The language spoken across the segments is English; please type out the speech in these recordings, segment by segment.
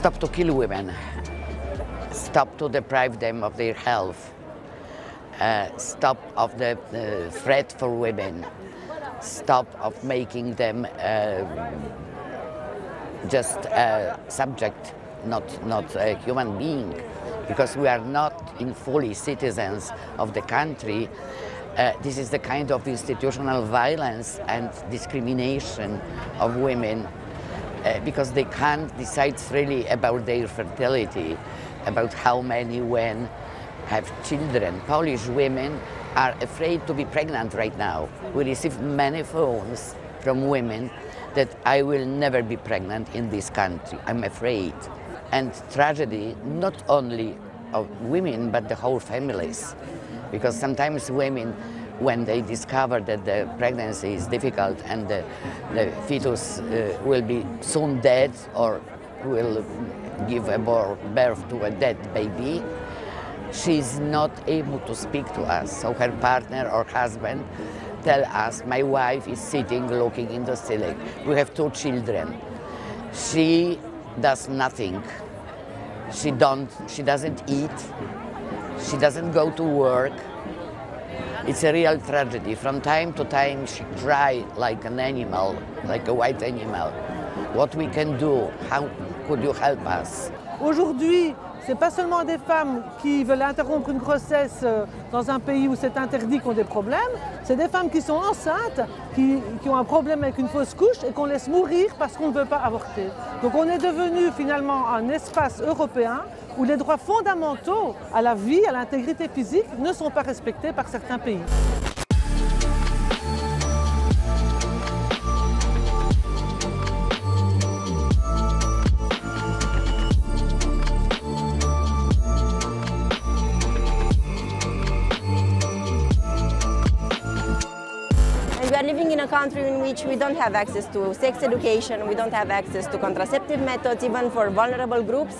Stop to kill women. Stop to deprive them of their health. Stop of the threat for women. Stop of making them just a subject, not a human being, because we are not in fully citizens of the country. This is the kind of institutional violence and discrimination of women because they can't decide really about their fertility, about how many when have children. Polish women are afraid to be pregnant right now. We receive many phones from women that I will never be pregnant in this country. I'm afraid. And tragedy, not only of women, but the whole families. Because sometimes women, when they discover that the pregnancy is difficult and the fetus will be soon dead or will give birth to a dead baby, she's not able to speak to us. So her partner or husband tell us, my wife is sitting looking in the ceiling. We have 2 children. She does nothing. She doesn't eat. She doesn't go to work. It's a real tragedy. From time to time she cries like an animal, like a white animal. What we can do? How could you help us? Aujourd'hui, ce n'est pas seulement des femmes qui veulent interrompre une grossesse dans un pays où c'est interdit qui ont des problèmes, c'est des femmes qui sont enceintes, qui ont un problème avec une fausse couche et qu'on laisse mourir parce qu'on ne veut pas avorter. Donc on est devenu finalement un espace européen où les droits fondamentaux à la vie, à l'intégrité physique ne sont pas respectés par certains pays. We are living in a country in which we don't have access to sex education, we don't have access to contraceptive methods, even for vulnerable groups,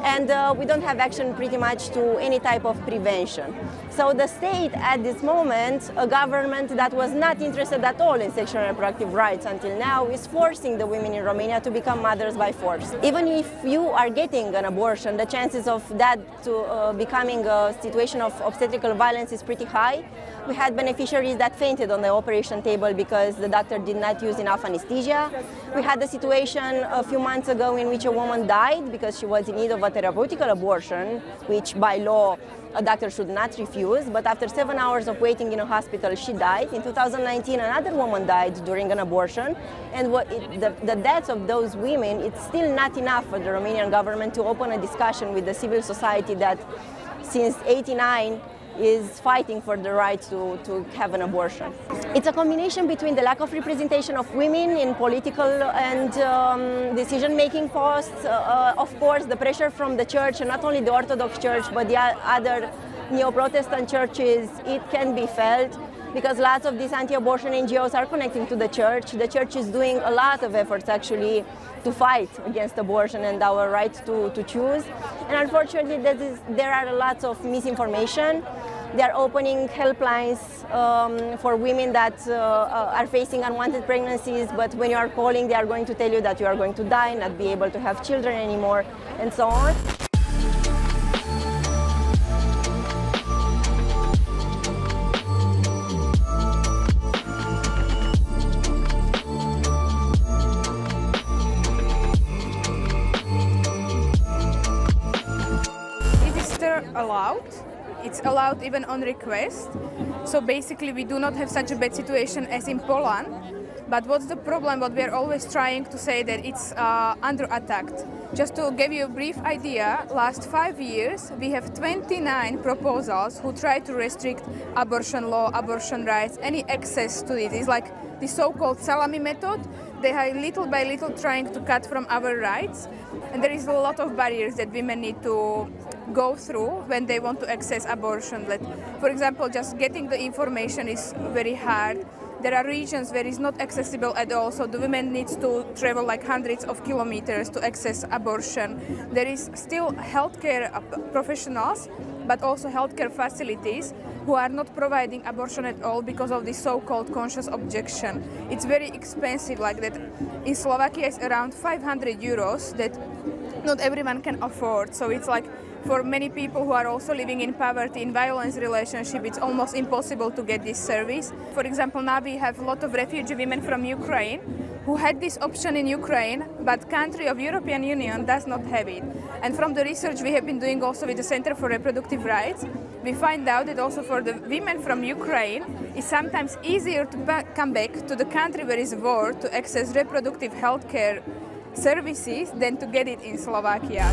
and we don't have action pretty much to any type of prevention. So the state at this moment, a government that was not interested at all in sexual and reproductive rights until now, is forcing the women in Romania to become mothers by force. Even if you are getting an abortion, the chances of that to becoming a situation of obstetrical violence is pretty high. We had beneficiaries that fainted on the operation table because the doctor did not use enough anesthesia. We had a situation a few months ago in which a woman died because she was in need of a therapeutical abortion, which by law a doctor should not refuse, but after 7 hours of waiting in a hospital, she died. In 2019, another woman died during an abortion, and the deaths of those women, it's still not enough for the Romanian government to open a discussion with the civil society that since '89 is fighting for the right to have an abortion. It's a combination between the lack of representation of women in political and decision-making posts, of course the pressure from the church, and not only the Orthodox Church but the other neo-Protestant churches. It can be felt because lots of these anti-abortion NGOs are connecting to the church. The church is doing a lot of efforts actually to fight against abortion and our right to choose. And unfortunately there are lots of misinformation. They are opening helplines for women that are facing unwanted pregnancies, but when you are calling, they are going to tell you that you are going to die, not be able to have children anymore, and so on. It is still allowed. It's allowed even on request. So basically we do not have such a bad situation as in Poland. But what's the problem? What we're always trying to say that it's under attack. Just to give you a brief idea, last 5 years we have 29 proposals who try to restrict abortion law, abortion rights, any access to it. It's like the so-called salami method. They are little by little trying to cut from our rights. And there is a lot of barriers that women need to go through when they want to access abortion. Like, for example, just getting the information is very hard. There are regions where it's not accessible at all, so the women need to travel like hundreds of kilometers to access abortion. There is still healthcare professionals, but also healthcare facilities who are not providing abortion at all because of this so-called conscious objection. It's very expensive like that. In Slovakia it's around 500 euros that not everyone can afford. So it's like for many people who are also living in poverty, in violence relationship, it's almost impossible to get this service. For example, now we have a lot of refugee women from Ukraine who had this option in Ukraine, but country of European Union does not have it. And from the research we have been doing also with the Center for Reproductive Rights, we find out that also for the women from Ukraine, it's sometimes easier to come back to the country where is war to access reproductive health care services than to get it in Slovakia.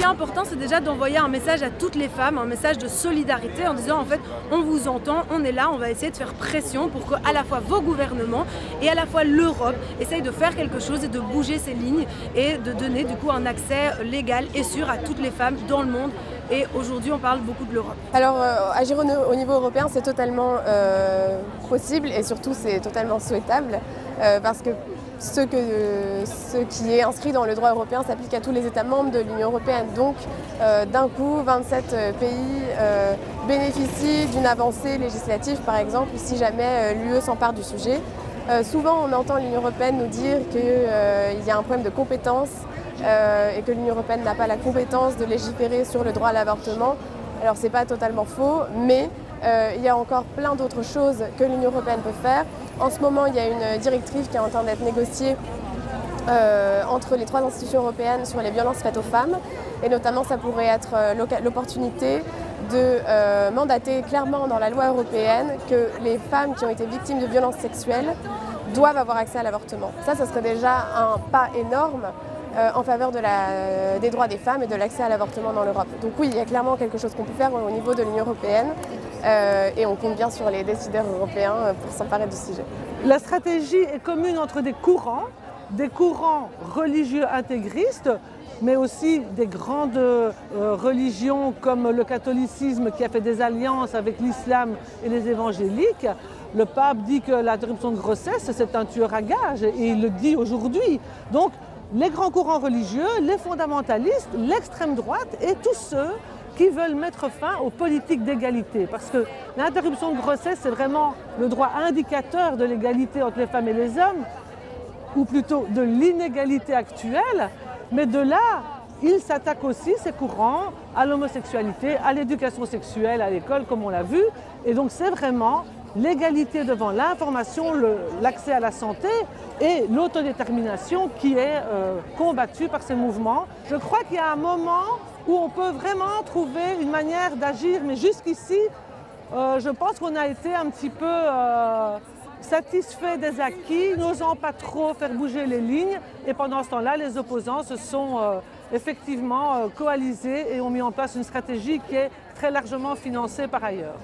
Important, c'est déjà d'envoyer un message à toutes les femmes, un message de solidarité en disant en fait on vous entend, on est là, on va essayer de faire pression pour que à la fois vos gouvernements et à la fois l'Europe essayent de faire quelque chose et de bouger ces lignes et de donner du coup un accès légal et sûr à toutes les femmes dans le monde. Et aujourd'hui on parle beaucoup de l'Europe. Alors agir au niveau européen c'est totalement possible et surtout c'est totalement souhaitable parce que ce qui est inscrit dans le droit européen s'applique à tous les États membres de l'Union européenne. Donc d'un coup 27 pays bénéficient d'une avancée législative par exemple si jamais l'UE s'empare du sujet. Souvent on entend l'Union européenne nous dire qu'il y a un problème de compétence et que l'Union européenne n'a pas la compétence de légiférer sur le droit à l'avortement. Alors c'est pas totalement faux, mais il y a encore plein d'autres choses que l'Union européenne peut faire. En ce moment, il y a une directive qui est en train d'être négociée entre les 3 institutions européennes sur les violences faites aux femmes. Et notamment, ça pourrait être l'opportunité de mandater clairement dans la loi européenne que les femmes qui ont été victimes de violences sexuelles doivent avoir accès à l'avortement. Ça serait déjà un pas énorme en faveur des droits des femmes et de l'accès à l'avortement dans l'Europe. Donc oui, il y a clairement quelque chose qu'on peut faire au niveau de l'Union européenne et on compte bien sur les décideurs européens pour s'emparer du sujet. La stratégie est commune entre des courants religieux intégristes, mais aussi des grandes religions comme le catholicisme qui a fait des alliances avec l'islam et les évangéliques. Le pape dit que l'interruption de grossesse, c'est un tueur à gages et il le dit aujourd'hui. Donc, les grands courants religieux, les fondamentalistes, l'extrême droite et tous ceux qui veulent mettre fin aux politiques d'égalité. Parce que l'interruption de grossesse, c'est vraiment le droit indicateur de l'égalité entre les femmes et les hommes, ou plutôt de l'inégalité actuelle. Mais de là, ils s'attaquent aussi, ces courants, à l'homosexualité, à l'éducation sexuelle, à l'école, comme on l'a vu. Et donc c'est vraiment l'égalité devant l'information, l'accès à la santé et l'autodétermination qui est combattue par ces mouvements. Je crois qu'il y a un moment où on peut vraiment trouver une manière d'agir, mais jusqu'ici, je pense qu'on a été un petit peu satisfait des acquis, n'osant pas trop faire bouger les lignes. Et pendant ce temps-là, les opposants se sont effectivement coalisés et ont mis en place une stratégie qui est très largement financée par ailleurs.